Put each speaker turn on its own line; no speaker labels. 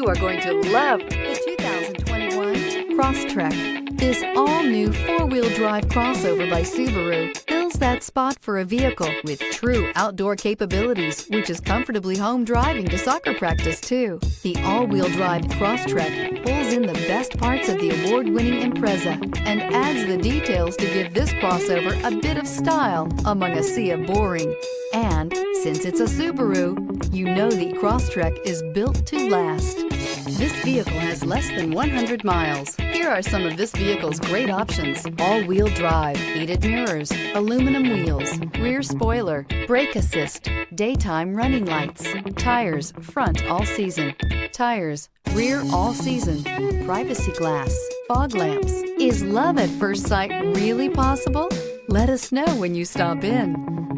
You are going to love the 2021 Crosstrek. This all-new four-wheel drive crossover by Subaru fills that spot for a vehicle with true outdoor capabilities, which is comfortably home driving to soccer practice too. The all-wheel drive Crosstrek pulls in the best parts of the award-winning Impreza and adds the details to give this crossover a bit of style among a sea of boring. And since it's a Subaru, you know the Crosstrek is built to last. This vehicle has less than 100 miles. Here are some of this vehicle's great options: all-wheel drive, heated mirrors, aluminum wheels, rear spoiler, brake assist, daytime running lights, tires front all season, tires rear all season, privacy glass, fog lamps. Is love at first sight really possible? Let us know when you stop in.